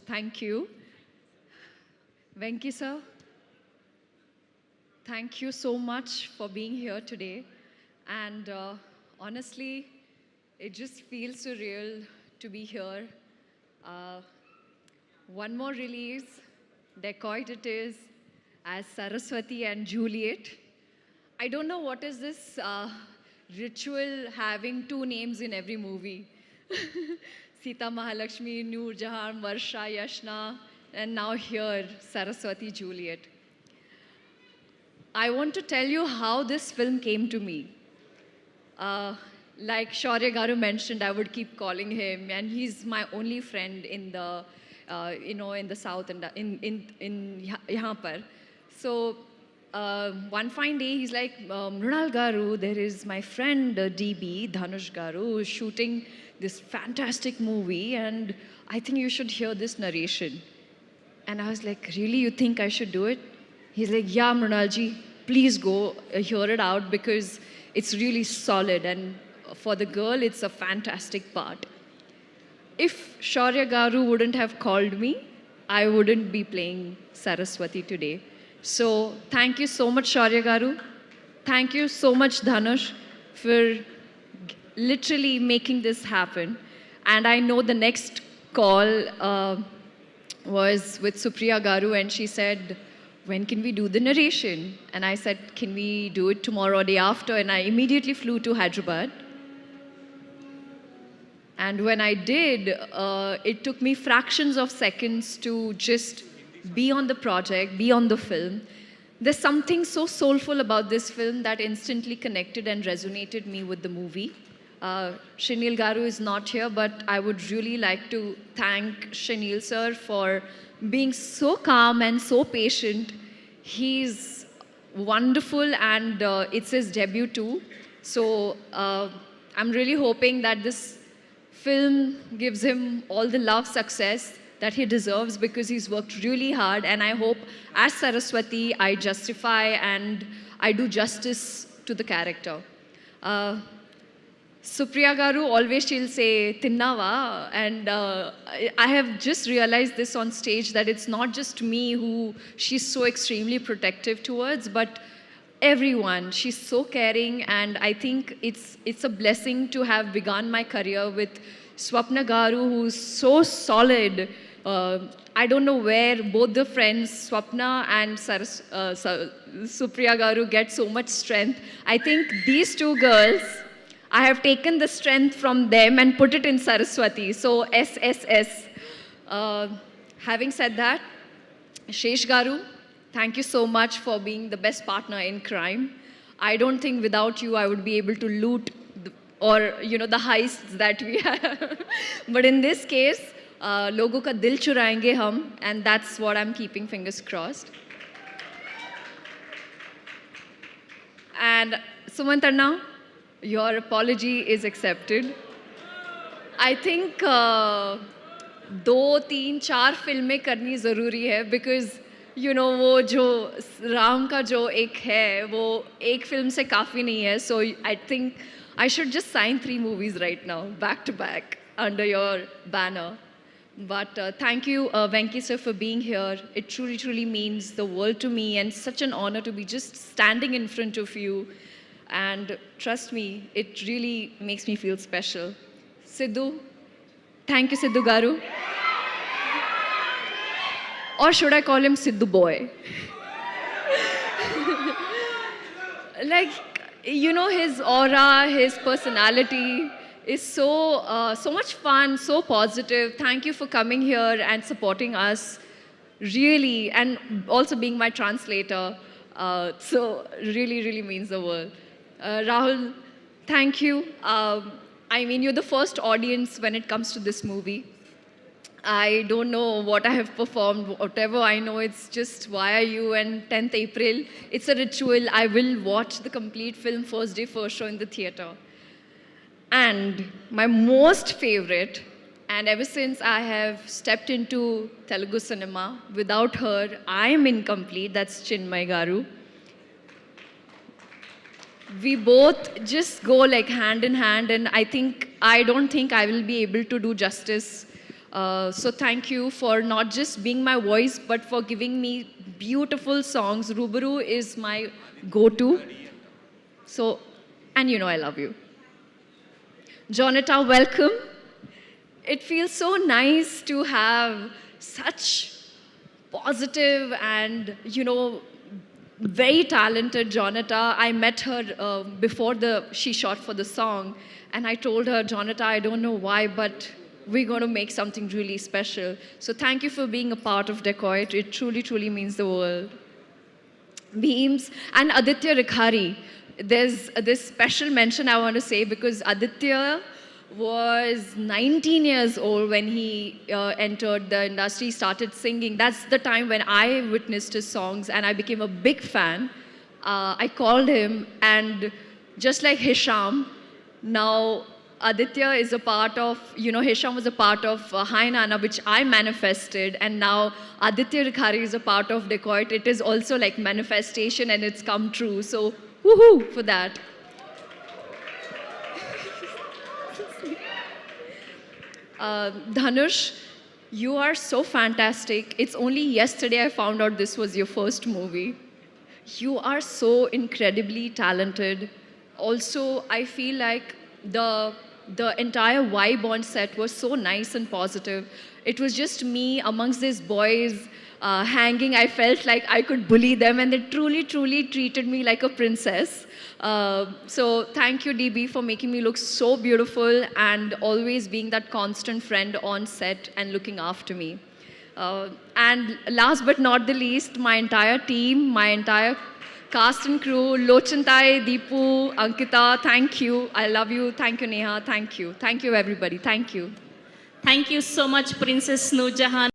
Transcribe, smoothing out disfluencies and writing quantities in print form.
Thank you. Venki sir, thank you so much for being here today. And honestly, it just feels surreal to be here. Uh, One more release, Dacoit it is, as Saraswati and Juliet. I don't know what is this ritual having two names in every movie. Sita Mahalakshmi, Noor Jahan, Varsha, Yashna, and now here, Saraswati Juliet. I want to tell you how this film came to me. Uh, like Shaurya Garu mentioned, I would keep calling him, and he's my only friend in the, in the south and यहाँ पर. So one fine day, he's like, Mrunal Garu, there is my friend DB, Dhanush Garu, who's shooting this fantastic movie, and I think you should hear this narration. And I was like, really, you think I should do it? He's like, yeah, Mrunalji, please go hear it out because it's really solid. And for the girl, it's a fantastic part. If Shaurya Garu wouldn't have called me, I wouldn't be playing Saraswati today. So thank you so much, Shaurya Garu. Thank you so much, Dhanush, for literally making this happen. And I know the next call was with Supriya Garu, and she said, when can we do the narration? And I said, can we do it tomorrow or day after? And I immediately flew to Hyderabad. And when I did, it took me fractions of seconds to just be on the project, be on the film. There's something so soulful about this film that instantly connected and resonated me with the movie. Shinil Garu is not here, but I would really like to thank Shinil sir for being so calm and so patient. He's wonderful, and it's his debut too. So I'm really hoping that this film gives him all the love, success that he deserves because he's worked really hard. And I hope as Saraswati, I justify and I do justice to the character. Supriya Garu, always she'll say, Tinnava. And I have just realized this on stage that it's not just me who she's so extremely protective towards, but everyone. She's so caring, and I think it's a blessing to have begun my career with Swapna Garu, who's so solid. I don't know where both the friends, Swapna and Supriya Garu, get so much strength. I think these two girls, I have taken the strength from them and put it in Saraswati. So SSS. Having said that, Shesh Garu, thank you so much for being the best partner in crime. I don't think without you I would be able to loot the heists that we have. But in this case, logo ka dil churayenge hum, and that's what I'm keeping fingers crossed. And Sumantarna, your apology is accepted. I think 2, 3, 4 फिल्में करनी ज़रूरी है because वो जो राम का जो एक है वो एक फिल्म से काफ़ी नहीं है. So I think I should just sign 3 movies right now, back to back, under your banner. But thank you, Venki sir, for being here. It truly, truly means the world to me, and such an honor to be just standing in front of you. And trust me, it really makes me feel special. Sidhu, thank you, Sidhu Garu. Or should I call him Sidhu Boy? Like, his aura, his personality is so much fun, so positive. Thank you for coming here and supporting us, really, and also being my translator. So really, really means the world. Rahul, thank you. You're the first audience when it comes to this movie. I don't know what I have performed, whatever I know, it's just Why Are You and 10th April. It's a ritual. I will watch the complete film first day, first show in the theater. And my most favorite, and ever since I have stepped into Telugu cinema, without her, I am incomplete, that's Chinmay Garu. We both just go like hand in hand, and I don't think I will be able to do justice So thank you for not just being my voice, but for giving me beautiful songs. Rubaru is my go-to. So, and you know I love you. Jonata, welcome. It feels so nice to have such positive and, very talented Jonata. I met her before she shot for the song, and I told her, Jonata, I don't know why, but we're going to make something really special. So thank you for being a part of Decoit. It truly, truly means the world. Beams and Aditya Rikhari. There's this special mention I want to say because Aditya was 19 years old when he entered the industry, started singing. That's the time when I witnessed his songs and I became a big fan. I called him, and just like Hisham, now Aditya is a part of, Hisham was a part of Hai Nana, which I manifested, and now Aditya Rikhari is a part of Decoit. It is also like manifestation and it's come true. So, woohoo for that. Dhanush, you are so fantastic. It's only yesterday I found out this was your first movie. You are so incredibly talented. Also, I feel like the entire vibe on set was so nice and positive. It was just me amongst these boys hanging. I felt like I could bully them, and they truly, truly treated me like a princess. So thank you, DB, for making me look so beautiful and always being that constant friend on set and looking after me. And last but not the least, my entire team, my entire cast and crew, Lochantai, Deepu, Ankita, thank you. I love you. Thank you, Neha. Thank you. Thank you, everybody. Thank you. Thank you so much, Princess Noor Jahan.